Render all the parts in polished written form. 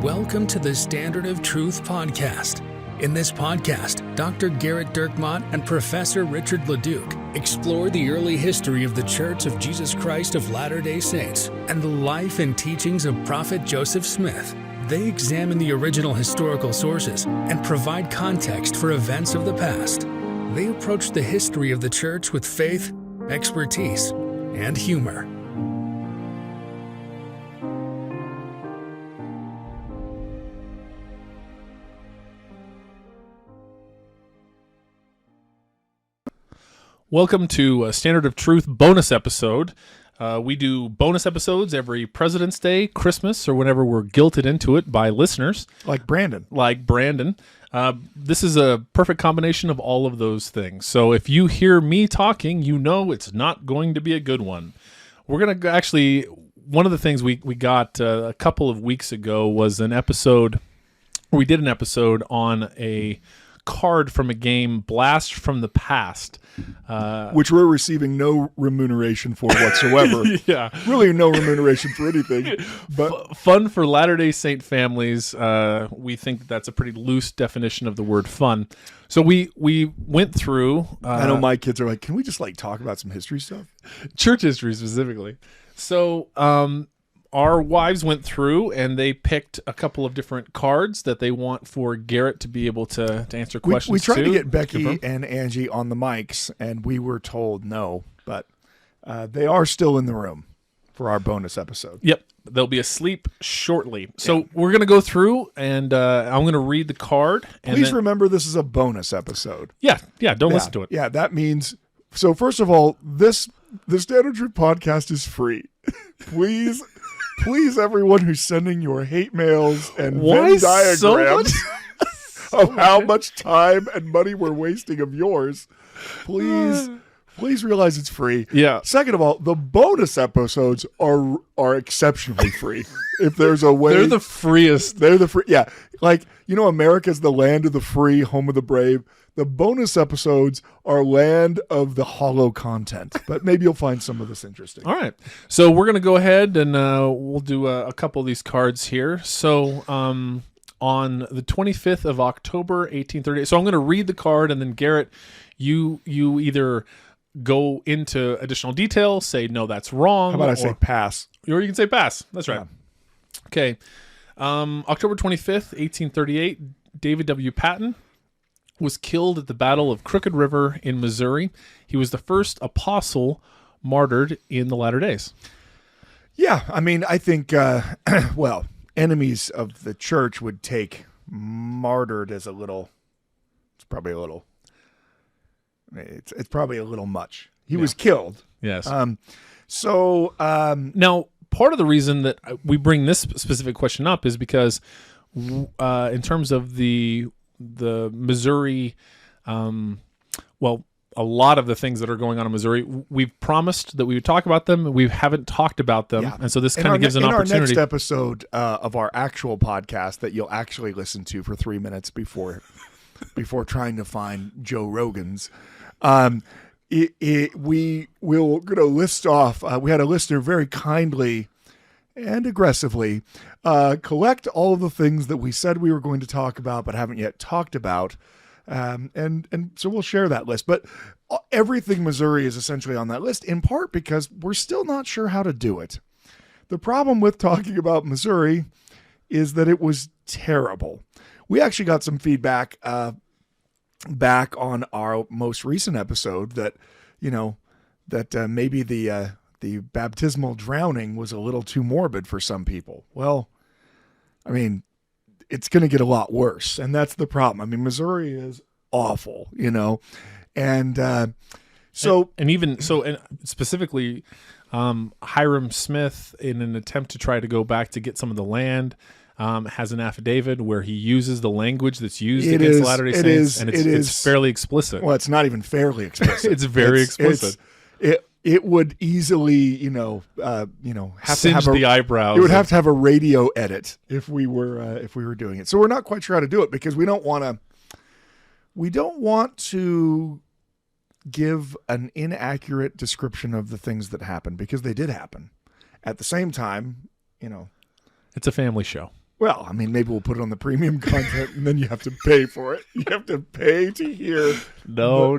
Welcome to the Standard of Truth podcast. In this podcast, Dr. Gerrit Dirkmaat and Professor Richard Leduc explore the early history of the Church of Jesus Christ of Latter-day Saints and the life and teachings of Prophet Joseph Smith. They examine the original historical sources and provide context for events of the past. They approach the history of the Church with faith, expertise, and humor. Welcome to Standard of Truth bonus episode. We do bonus episodes every President's Day, Christmas, or whenever we're guilted into it by listeners. Like Brandon. This is a perfect combination of all of those things. So if you hear me talking, you know it's not going to be a good one. We're going to actually, one of the things we got a couple of weeks ago was an episode, we did an episode on a card from a game, Blast from the Past. Which we're receiving no remuneration for whatsoever. Yeah. Really no remuneration for anything. But fun for Latter-day Saint families. We think that's a pretty loose definition of the word fun. So we went through... I know my kids are like, can we just talk about some history stuff? Church history specifically. So our wives went through and they picked a couple of different cards that they want for Gerrit to be able to answer questions. We tried to get Becky and Angie on the mics, and we were told no, but they are still in the room for our bonus episode. Yep. They'll be asleep shortly. So we're going to go through, and I'm going to read the card. And Please remember this is a bonus episode. Yeah, don't listen to it. Yeah, that means... So first of all, the Standard Truth podcast is free. Please, everyone who's sending your hate mails and Venn diagrams of how much time and money we're wasting of yours, please realize it's free. Yeah. Second of all, the bonus episodes are exceptionally free. If there's a way, they're the freest. They're the free. Yeah, America's the land of the free, home of the brave. The bonus episodes are land of the hollow content, but maybe you'll find some of this interesting. All right. So we're going to go ahead and we'll do a couple of these cards here. So on the 25th of October, 1838. So I'm going to read the card, and then Gerrit, you either go into additional detail, say, no, that's wrong. How about I say pass? Or you can say pass. That's right. Yeah. Okay. October 25th, 1838, David W. Patton was killed at the Battle of Crooked River in Missouri. He was the first apostle martyred in the latter days. Yeah, I mean, I think, enemies of the church would take martyred as it's probably a little much. He was killed. Yes. Now, part of the reason that we bring this specific question up is because in terms of the Missouri, a lot of the things that are going on in Missouri, we've promised that we would talk about them. We haven't talked about them. Yeah. And so this kind of gives an opportunity. In our next episode of our actual podcast that you'll actually listen to for 3 minutes before trying to find Joe Rogan's, we will going to list off, we had a listener very kindly and aggressively collect all of the things that we said we were going to talk about but haven't yet talked about, and so we'll share that list. But everything Missouri is essentially on that list, in part because we're still not sure how to do it. The problem with talking about Missouri is that it was terrible. We actually got some feedback back on our most recent episode that maybe the baptismal drowning was a little too morbid for some people. Well, I mean, it's going to get a lot worse, and that's the problem. I mean, Missouri is awful, and specifically, Hiram Smith, in an attempt to try to go back to get some of the land, has an affidavit where he uses the language that's used against Latter-day Saints, and it's fairly explicit. Well, it's not even fairly explicit. It's very explicit. It would easily, have singe to have the eyebrows. It would have to have a radio edit if we were doing it. So we're not quite sure how to do it because we don't want to give an inaccurate description of the things that happened, because they did happen. At the same time, it's a family show. Well, I mean, maybe we'll put it on the premium content, and then you have to pay for it. You have to pay to hear. No.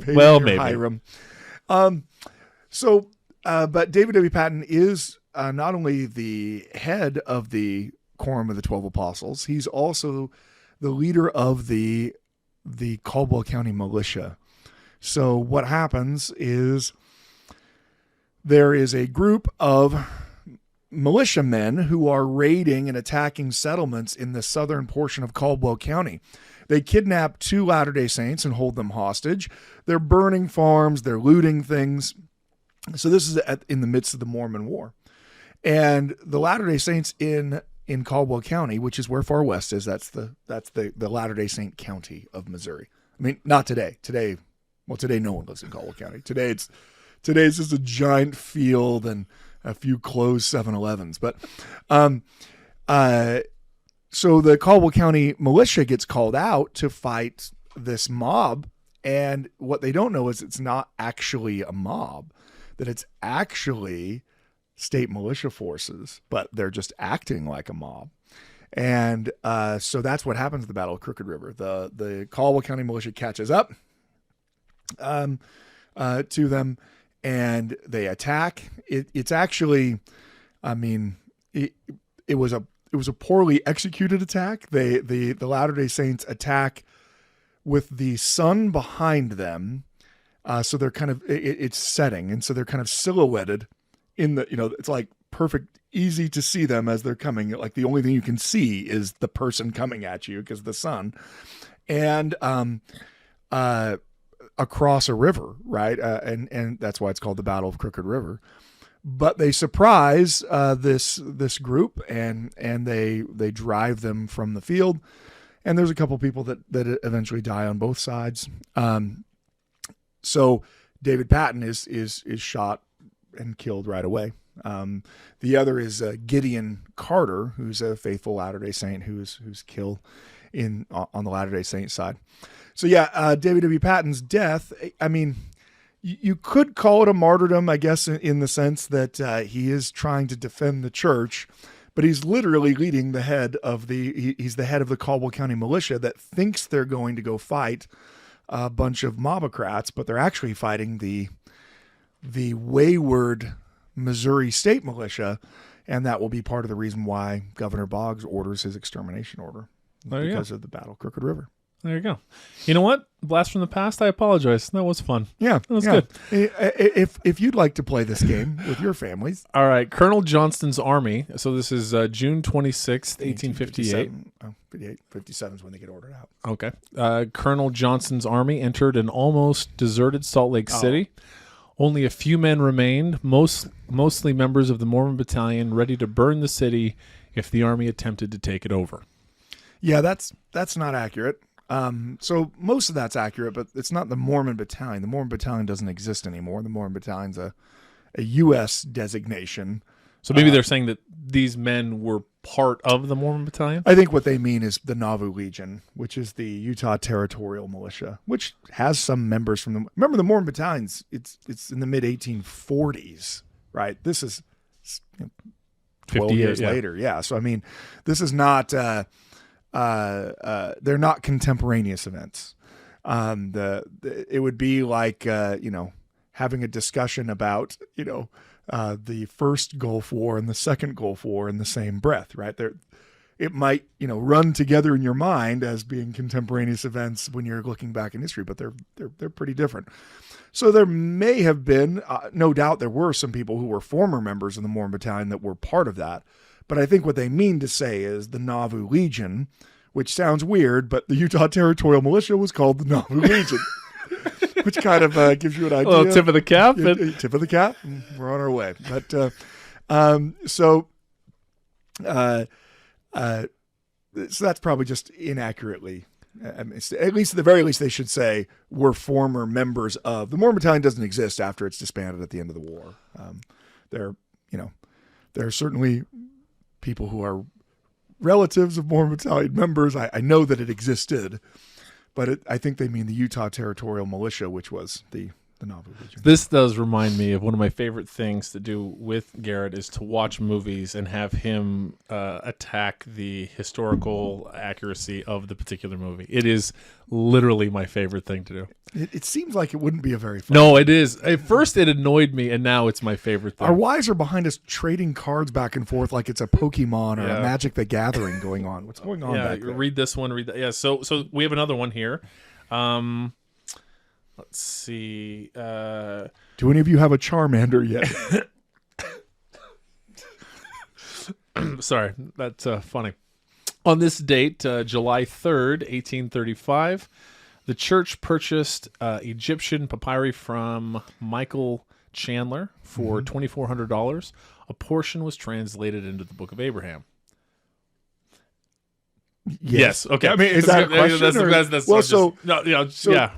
Well, maybe. Hiram. But David W. Patton is not only the head of the Quorum of the 12 Apostles, he's also the leader of the Caldwell County Militia. So what happens is there is a group of militiamen who are raiding and attacking settlements in the southern portion of Caldwell County. They kidnap 2 Latter-day Saints and hold them hostage. They're burning farms. They're looting things. So this is in the midst of the Mormon War. And the Latter-day Saints in Caldwell County, which is where Far West is, that's the Latter-day Saint county of Missouri. I mean, not today. Today no one lives in Caldwell County. Today it's just a giant field and a few closed 7-Elevens. But so the Caldwell County militia gets called out to fight this mob, and what they don't know is it's not actually a mob, that it's actually state militia forces, but they're just acting like a mob. And so that's what happens at the Battle of Crooked River. The Caldwell County militia catches up to them, and they attack. It's actually, I mean, it was a poorly executed attack. The Latter-day Saints attack with the sun behind them, so they're kind of it's setting, and so they're kind of silhouetted in the, it's like perfect, easy to see them as they're coming. Like the only thing you can see is the person coming at you because of the sun, and across a river, right? And that's why it's called the Battle of Crooked River. But they surprise this group, and they drive them from the field. And there's a couple people that eventually die on both sides. So David Patton is shot and killed right away. The other is Gideon Carter, who's a faithful Latter-day Saint who's killed on the Latter-day Saint side. So yeah, David W. Patton's death, I mean, you could call it a martyrdom, I guess, in the sense that he is trying to defend the church, but he's literally leading the head of he's the head of the Caldwell County militia that thinks they're going to go fight a bunch of mobocrats, but they're actually fighting the wayward Missouri state militia, and that will be part of the reason why Governor Boggs orders his extermination order because of the Battle of Crooked River. There you go. You know what? Blast from the past. I apologize. That was fun. Yeah, that was good. If you'd like to play this game with your families. All right. Colonel Johnston's army. So this is June 26th, 1858. 57 is when they get ordered out. Okay. Colonel Johnston's army entered an almost deserted Salt Lake City. Only a few men remained, mostly members of the Mormon Battalion, ready to burn the city if the army attempted to take it over. Yeah, that's not accurate. So most of that's accurate, but it's not the Mormon Battalion. The Mormon Battalion doesn't exist anymore. The Mormon Battalion's a U.S. designation. So maybe they're saying that these men were part of the Mormon Battalion? I think what they mean is the Nauvoo Legion, which is the Utah Territorial Militia, which has some members from the... Remember, the Mormon Battalion's, it's in the mid-1840s, right? This is 12 years later. Yeah, so I mean, this is not... they're not contemporaneous events. It would be like, having a discussion about, the first Gulf War and the second Gulf War in the same breath, right? It might, run together in your mind as being contemporaneous events when you're looking back in history, but they're pretty different. So there may have been, no doubt there were some people who were former members of the Mormon Battalion that were part of that. But I think what they mean to say is the Nauvoo Legion, which sounds weird, but the Utah Territorial Militia was called the Nauvoo Legion, which kind of gives you an idea. Well, tip of the cap. Tip of the cap. We're on our way. But so that's probably just inaccurately. At the very least, they should say we're former members of the Mormon Battalion. Doesn't exist after it's disbanded at the end of the war. There are certainly people who are relatives of Mormon Battalion members. I know that it existed, but I think they mean the Utah Territorial Militia, which was the The novel Legion. This does remind me of one of my favorite things to do with Gerrit is to watch movies and have him attack the historical accuracy of the particular movie. It is literally my favorite thing to do. It seems like it wouldn't be a very fun. No, it is. At first it annoyed me, and now it's my favorite thing. Our wives are behind us trading cards back and forth like it's a Pokemon or a Magic the Gathering going on. What's going on back there? Read this one, read that. Yeah, so we have another one here. Let's see. Do any of you have a Charmander yet? Sorry, that's funny. On this date, July 3rd, 1835, the church purchased Egyptian papyri from Michael Chandler for $2,400. A portion was translated into the Book of Abraham. Yes. Okay. I mean, is that a question?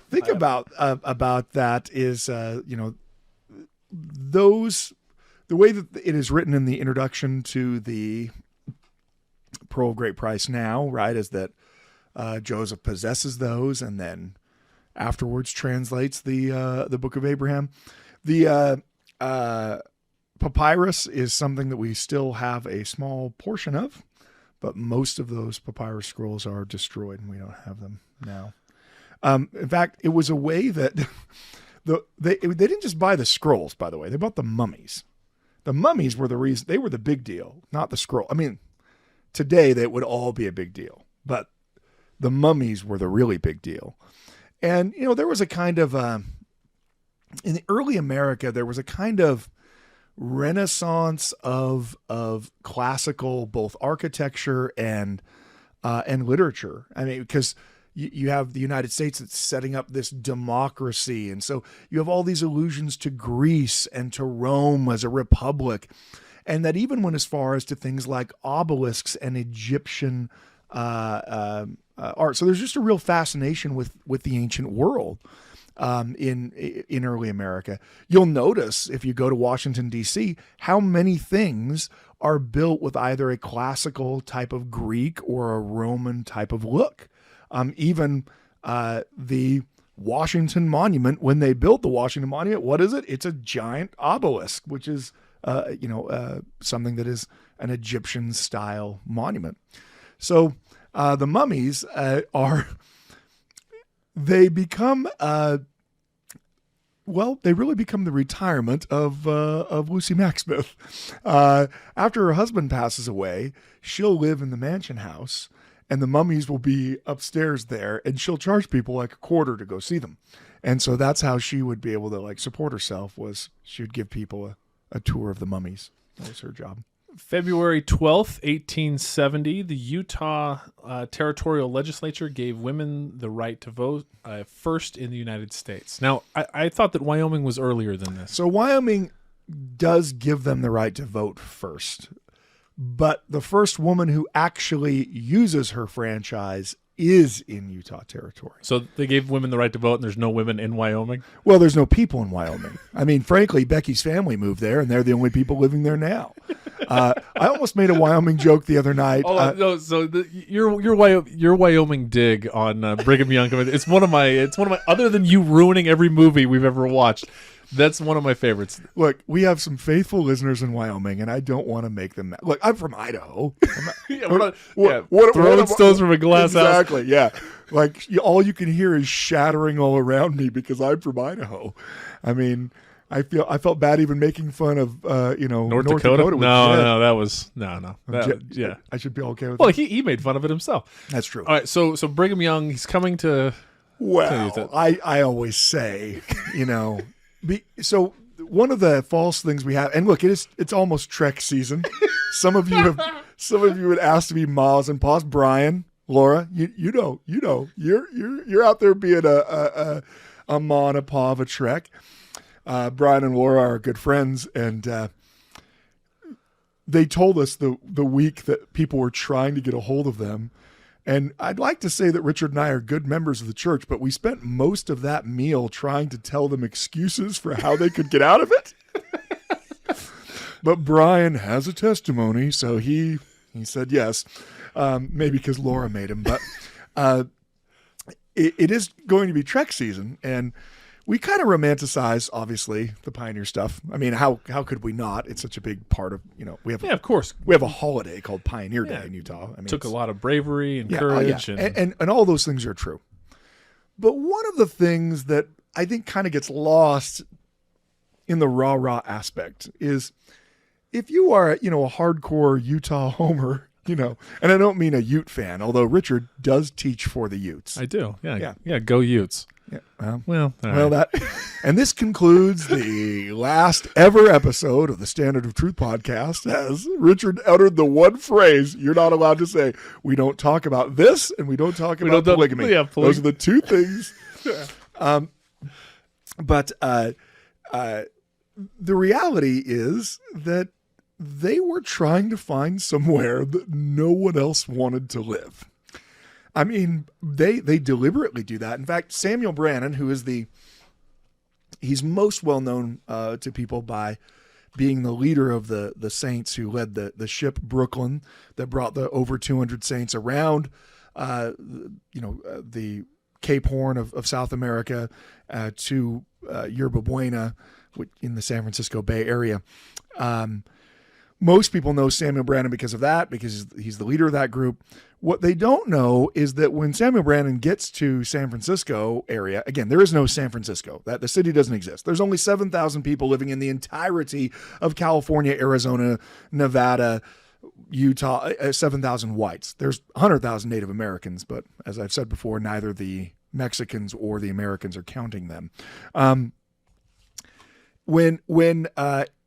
Think about that is those the way that it is written in the introduction to the Pearl of Great Price now, right? Is that Joseph possesses those and then afterwards translates the Book of Abraham. The papyrus is something that we still have a small portion of. But most of those papyrus scrolls are destroyed, and we don't have them now. In fact, it was a way that they didn't just buy the scrolls. By the way, they bought the mummies. The mummies were the reason; they were the big deal, not the scroll. I mean, today they would all be a big deal, but the mummies were the really big deal. And there was a kind of in the early America, there was a kind of renaissance of classical both architecture and literature. I mean, because you have the United States that's setting up this democracy, and so you have all these allusions to Greece and to Rome as a republic, and that even went as far as to things like obelisks and Egyptian art. So there's just a real fascination with the ancient world. In early America, you'll notice if you go to Washington, D.C., how many things are built with either a classical type of Greek or a Roman type of look. Even the Washington Monument, when they built the Washington Monument, what is it? It's a giant obelisk, which is something that is an Egyptian style monument. So the mummies they become, they really become the retirement of Lucy Macksmith. After her husband passes away, she'll live in the mansion house, and the mummies will be upstairs there, and she'll charge people like a quarter to go see them. And so that's how she would be able to support herself, was she would give people a tour of the mummies. That was her job. February 12th, 1870, the Utah Territorial Legislature gave women the right to vote first in the United States. Now, I thought that Wyoming was earlier than this. So Wyoming does give them the right to vote first, but the first woman who actually uses her franchise is in Utah Territory. So they gave women the right to vote, and there's no women in Wyoming? Well, there's no people in Wyoming. I mean, frankly, Becky's family moved there, and they're the only people living there now. I almost made a Wyoming joke the other night. No, so your Wyoming dig on Brigham Young. It's one of my. Other than you ruining every movie we've ever watched, that's one of my favorites. Look, we have some faithful listeners in Wyoming, and I don't want to make them mad. Look, I'm from Idaho. Throwing stones from a glass house. Exactly, yeah. All you can hear is shattering all around me because I'm from Idaho. I mean, I felt bad even making fun of North Dakota. No, that was no. I should be okay with. Well, he made fun of it himself. That's true. All right, so Brigham Young, he's coming to. Well, I always say, so one of the false things we have, and look, it's almost Trek season. Some of you would ask to be Ma's and Pa's. Brian, Laura, you're out there being a Ma and a Pa of a Trek. Brian and Laura are good friends, and they told us the week that people were trying to get a hold of them. And I'd like to say that Richard and I are good members of the church, but we spent most of that meal trying to tell them excuses for how they could get out of it. But Brian has a testimony, so he said yes, maybe because Laura made him. But it is going to be Trek season, and we kind of romanticize, obviously, the pioneer stuff. I mean, how could we not? It's such a big part of, we have of course. we have a holiday called Pioneer Day in Utah. I mean, Took a lot of bravery and yeah, courage. and all those things are true. But one of the things that I think kind of gets lost in the rah-rah aspect is if you are, a hardcore Utah homer, and I don't mean a Ute fan, although Richard does teach for the Utes. I do. Yeah. Go Utes. Yeah. Well, all right. And this concludes the last ever episode of the Standard of Truth podcast, as Richard uttered the one phrase you're not allowed to say. We don't talk about this, and we don't talk about polygamy. Those are the two things. But the reality is that they were trying to find somewhere that no one else wanted to live. I mean, they deliberately do that. In fact, Samuel Brannan, who is he's most well known to people by being the leader of the saints who led the ship Brooklyn that brought the over 200 saints around, the Cape Horn of South America to Yerba Buena in the San Francisco Bay Area. Most people know Samuel Brannan because of that, because he's the leader of that group. What they don't know is that when Samuel Brannan gets to San Francisco area, again, there is no San Francisco. That the city doesn't exist. There's only 7,000 people living in the entirety of California, Arizona, Nevada, Utah, 7,000 whites. There's 100,000 Native Americans, but as I've said before, neither the Mexicans or the Americans are counting them. When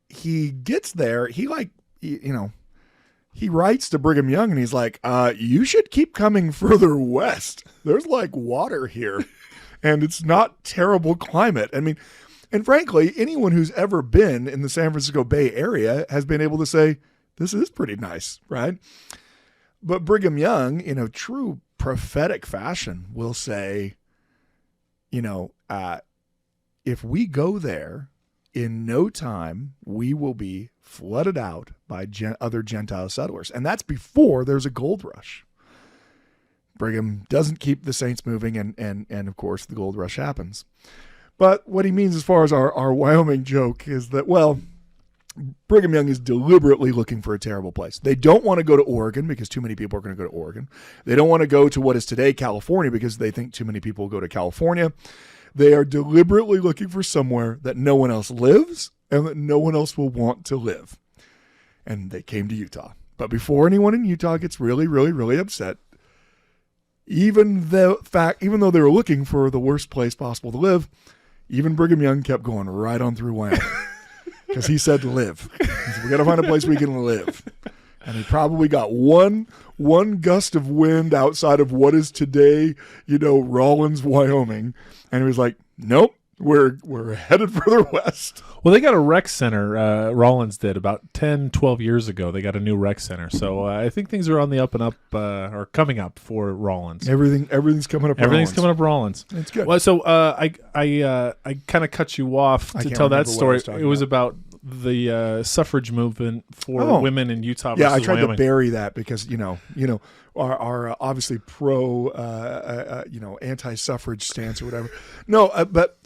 he gets there, he writes to Brigham Young and he's like, you should keep coming further west. There's like water here and it's not terrible climate. I mean, and frankly, anyone who's ever been in the San Francisco Bay Area has been able to say, this is pretty nice, right? But Brigham Young, in a true prophetic fashion, will say, if we go there, in no time, we will be flooded out by other Gentile settlers. And that's before there's a gold rush. Brigham doesn't keep the saints moving, and of course, the gold rush happens. But what he means as far as our Wyoming joke is that, Brigham Young is deliberately looking for a terrible place. They don't want to go to Oregon because too many people are going to go to Oregon. They don't want to go to what is today California because they think too many people will go to California. They are deliberately looking for somewhere that no one else lives and that no one else will want to live. And they came to Utah. But before anyone in Utah gets really, really, really upset, even though they were looking for the worst place possible to live, even Brigham Young kept going right on through Wyoming. Because he said live. He said, we got to find a place we can live. And he probably got one gust of wind outside of what is today, Rawlins, Wyoming. And he was like, nope, we're headed further west. Well, they got a rec center. Rawlins did about 10, 12 years ago. They got a new rec center. So I think things are on the up and up, or coming up for Rawlins. Everything's coming up. Everything's coming up Rawlins. It's good. Well, so I kind of cut you off to tell that story. It was about the suffrage movement for women in Utah. Yeah, I tried Wyoming. to bury that because our obviously pro anti-suffrage stance or whatever. No, but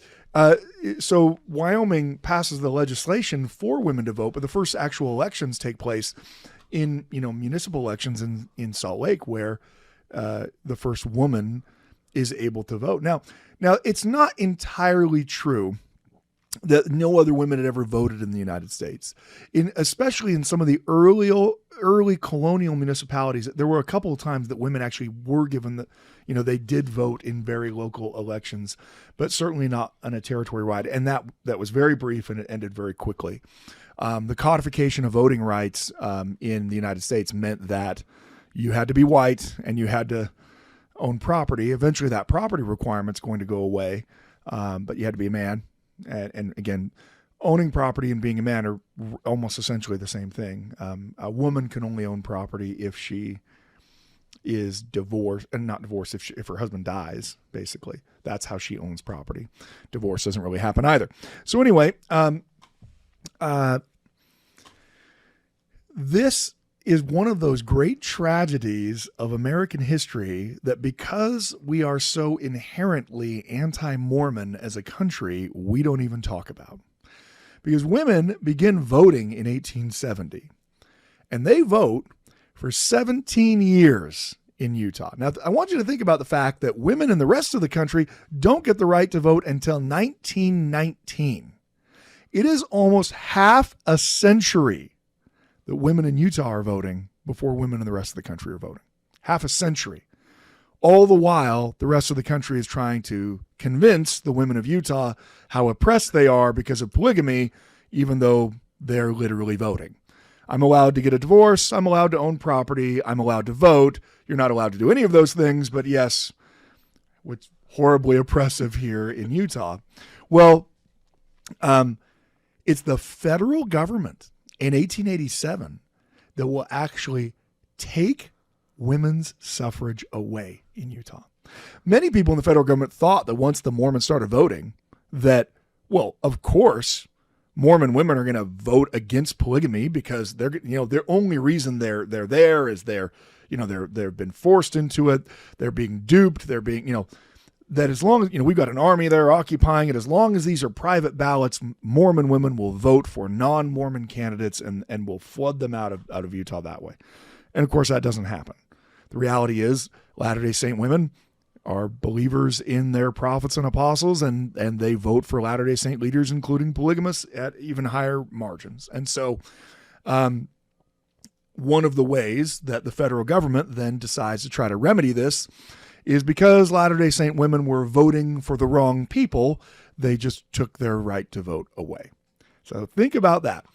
so Wyoming passes the legislation for women to vote, but the first actual elections take place in municipal elections in Salt Lake, where the first woman is able to vote. Now it's not entirely true that no other women had ever voted in the United States. Especially in some of the early colonial municipalities, there were a couple of times that women actually were given they did vote in very local elections, but certainly not on a territory-wide. And that was very brief and it ended very quickly. The codification of voting rights in the United States meant that you had to be white and you had to own property. Eventually that property requirement's going to go away, but you had to be a man. And again, owning property and being a man are almost essentially the same thing. A woman can only own property if she is divorced, and not divorced if her husband dies, basically. That's how she owns property. Divorce doesn't really happen either. So anyway, this is one of those great tragedies of American history that because we are so inherently anti-Mormon as a country, we don't even talk about. Because women begin voting in 1870, and they vote for 17 years in Utah. Now, I want you to think about the fact that women in the rest of the country don't get the right to vote until 1919. It is almost half a century that women in Utah are voting before women in the rest of the country are voting. Half a century. All the while, the rest of the country is trying to convince the women of Utah how oppressed they are because of polygamy, even though they're literally voting. I'm allowed to get a divorce. I'm allowed to own property. I'm allowed to vote. You're not allowed to do any of those things, but yes, what's horribly oppressive here in Utah. Well, it's the federal government in 1887 that will actually take women's suffrage away in Utah. Many people in the federal government thought that once the Mormons started voting that, well, of course, Mormon women are going to vote against polygamy because they're, their only reason they're there is they've been forced into it. They're being duped. They're being, that as long as, we've got an army there occupying it, as long as these are private ballots, Mormon women will vote for non-Mormon candidates and will flood them out of Utah that way. And of course, that doesn't happen. The reality is Latter-day Saint women are believers in their prophets and apostles, and they vote for Latter-day Saint leaders, including polygamists, at even higher margins. And so one of the ways that the federal government then decides to try to remedy this is because Latter-day Saint women were voting for the wrong people, they just took their right to vote away. So think about that.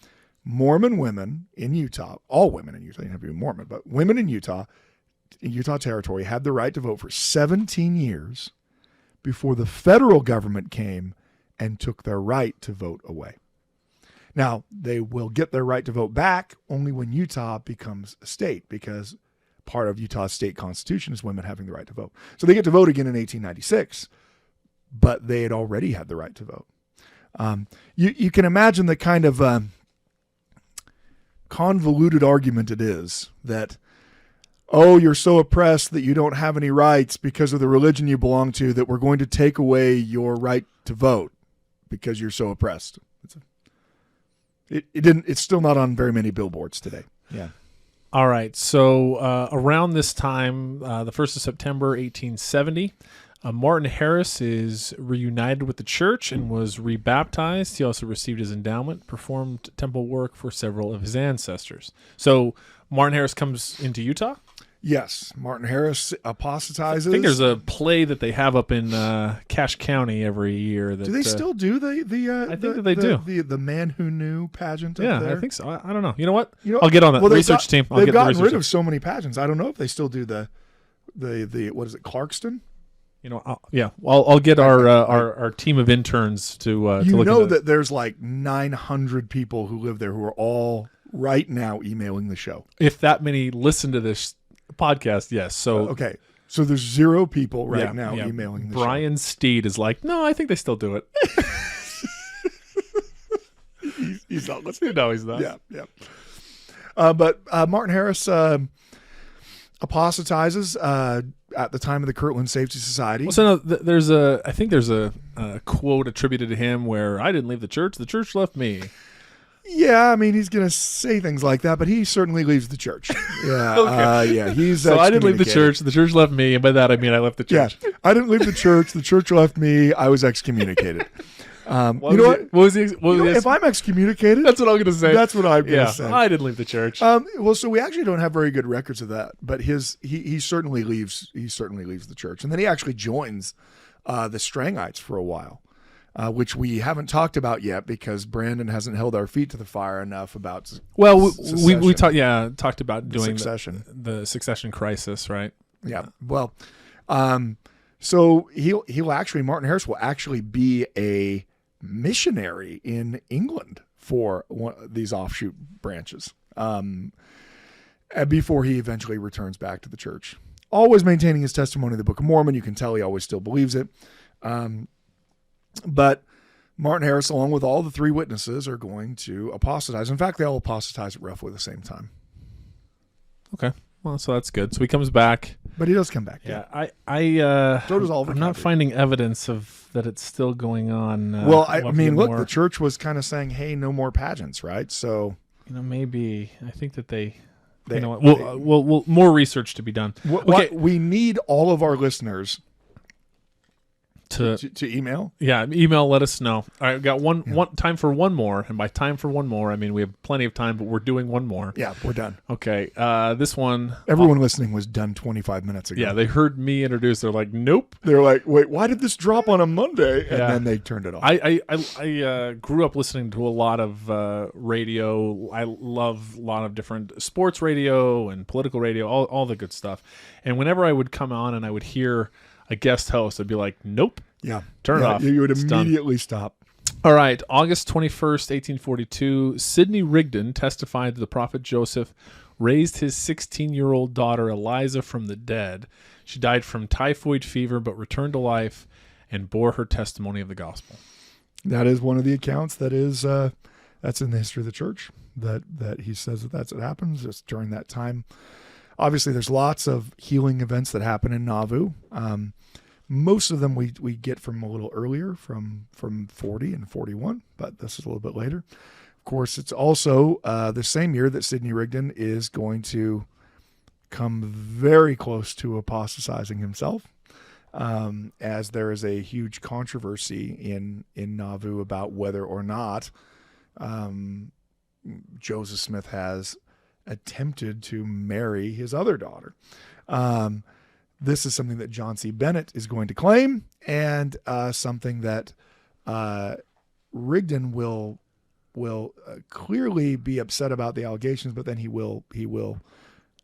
Mormon women in Utah, all women in Utah, you don't have to be Mormon, but women in Utah territory had the right to vote for 17 years before the federal government came and took their right to vote away. Now, they will get their right to vote back only when Utah becomes a state, because part of Utah's state constitution is women having the right to vote. So they get to vote again in 1896, but they had already had the right to vote. You can imagine the kind of convoluted argument it is that, oh, you're so oppressed that you don't have any rights because of the religion you belong to, that we're going to take away your right to vote because you're so oppressed. It's still not on very many billboards today. Yeah. All right. So around this time, the 1st of September, 1870, Martin Harris is reunited with the church and was rebaptized. He also received his endowment, performed temple work for several of his ancestors. So Martin Harris comes into Utah? Yes. Martin Harris apostatizes. I think there's a play that they have up in Cache County every year. That, do they still do I think that they do. The Man Who Knew pageant up there? Yeah, I think so. I don't know. You know what? I'll get on that research team. They've gotten rid of so many pageants. I don't know if they still do the what is it, Clarkston? I'll get our team of interns to look at that there's like 900 people who live there who are all right now emailing the show. If that many listen to this podcast, yes. So okay, so there's 0 people now emailing the show. Brian Steed is like, no, I think they still do it. he's not listening. No, he's not. Yeah. But Martin Harris apostatizes at the time of the Kirtland Safety Society. Well, so no, I think there's a quote attributed to him where I didn't leave the church left me. Yeah, I mean, he's going to say things like that, but he certainly leaves the church. Yeah, okay. He's so I didn't leave the church left me, and by that I mean I left the church. Yeah, I didn't leave the church left me, I was excommunicated. If I'm excommunicated, that's what I'm going to say. That's what I'm going to say. I didn't leave the church. So we actually don't have very good records of that, but he certainly leaves. He certainly leaves the church, and then he actually joins the Strangites for a while, which we haven't talked about yet because Brandon hasn't held our feet to the fire enough about. Well, we talked about doing the succession crisis, right? Yeah. Well, so he'll actually, Martin Harris will actually be a missionary in England for these offshoot branches before he eventually returns back to the church, always maintaining his testimony of the Book of Mormon. You can tell he always still believes it. But Martin Harris, along with all the 3 witnesses, are going to apostatize. In fact, they all apostatize at roughly the same time. Okay. Well, so that's good. So he comes back. But he does come back. Yeah. So does Oliver I'm not Cowdery. finding evidence of that it's still going on. I mean, look, the church was kind of saying, "Hey, no more pageants," right? So maybe I think that they They- you know what? We'll more research to be done. We need all of our listeners to email. Yeah, email. Let us know. All right, we've got one time for one more, and by time for one more, I mean we have plenty of time, but we're doing one more. Yeah, we're done. Okay, this one. Everyone listening was done 25 minutes ago. Yeah, they heard me introduce. They're like, "Nope." They're like, "Wait, why did this drop on a Monday?" And Yeah. then they turned it off. I grew up listening to a lot of radio. I love a lot of different sports radio and political radio, all the good stuff. And whenever I would come on and I would hear a guest host, I'd be like, "Nope." Yeah. Turn it off. You would It's done. immediately stop. All right. August 21st, 1842, Sidney Rigdon testified that the prophet Joseph raised his 16-year-old daughter Eliza from the dead. She died from typhoid fever but returned to life and bore her testimony of the gospel. That is one of the accounts that is that's in the history of the church that he says that's what happens just during that time. Obviously, there's lots of healing events that happen in Nauvoo. Most of them we get from a little earlier, from 40 and 41, but this is a little bit later. Of course, it's also the same year that Sidney Rigdon is going to come very close to apostatizing himself, as there is a huge controversy in Nauvoo about whether or not Joseph Smith has attempted to marry his other daughter. This is something that John C. Bennett is going to claim, and something that Rigdon will clearly be upset about the allegations, but then he will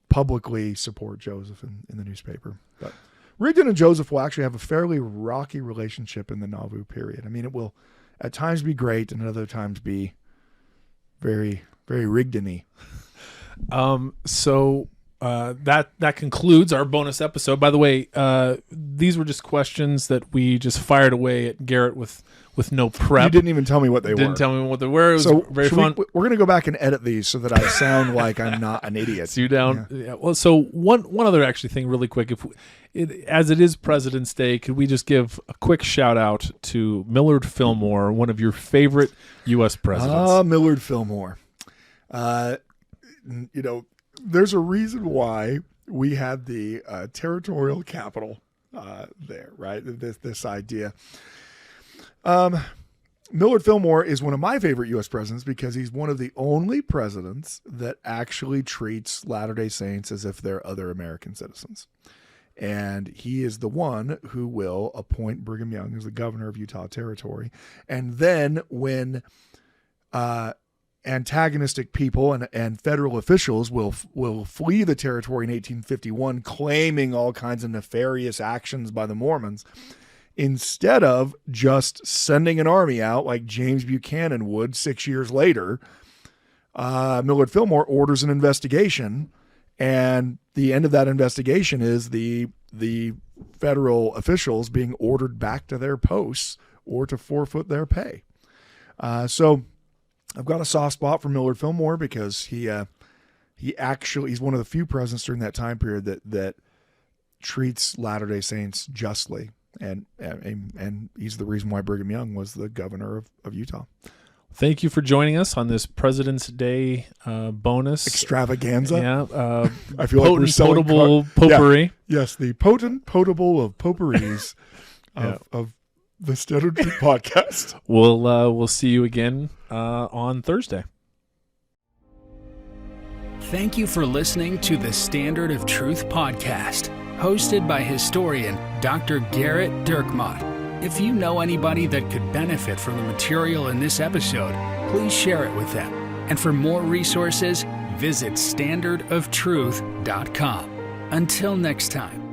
publicly support Joseph in the newspaper. But Rigdon and Joseph will actually have a fairly rocky relationship in the Nauvoo period. I mean, it will at times be great, and at other times be very, very Rigdon-y. That concludes our bonus episode. By the way, these were just questions that we just fired away at Gerrit with no prep. You didn't even tell me what they were. Didn't tell me what they were. It was very fun. We're going to go back and edit these so that I sound like I'm not an idiot. So you down? Yeah. Well, so one other actually thing, really quick. As it is President's Day, could we just give a quick shout out to Millard Fillmore, one of your favorite U.S. presidents? Millard Fillmore. There's a reason why we had the territorial capital there, right? This idea. Millard Fillmore is one of my favorite U.S. presidents because he's one of the only presidents that actually treats Latter-day Saints as if they're other American citizens. And he is the one who will appoint Brigham Young as the governor of Utah Territory. And then when antagonistic people and federal officials will flee the territory in 1851, claiming all kinds of nefarious actions by the Mormons, instead of just sending an army out like James Buchanan would 6 years later, Millard Fillmore orders an investigation, and the end of that investigation is the federal officials being ordered back to their posts or to forfeit their pay. So I've got a soft spot for Millard Fillmore because he's one of the few presidents during that time period that treats Latter-day Saints justly, and he's the reason why Brigham Young was the governor of Utah. Thank you for joining us on this President's Day bonus extravaganza. Yeah, I feel like we're selling potable potpourri. Yeah. Yes, the potable of potpourris of the Standard Truth Podcast. We'll see you again on Thursday. Thank you for listening to the Standard of Truth Podcast, hosted by historian Dr. Gerrit Dirkmaat. If you know anybody that could benefit from the material in this episode, please share it with them. And for more resources, visit standardoftruth.com. Until next time.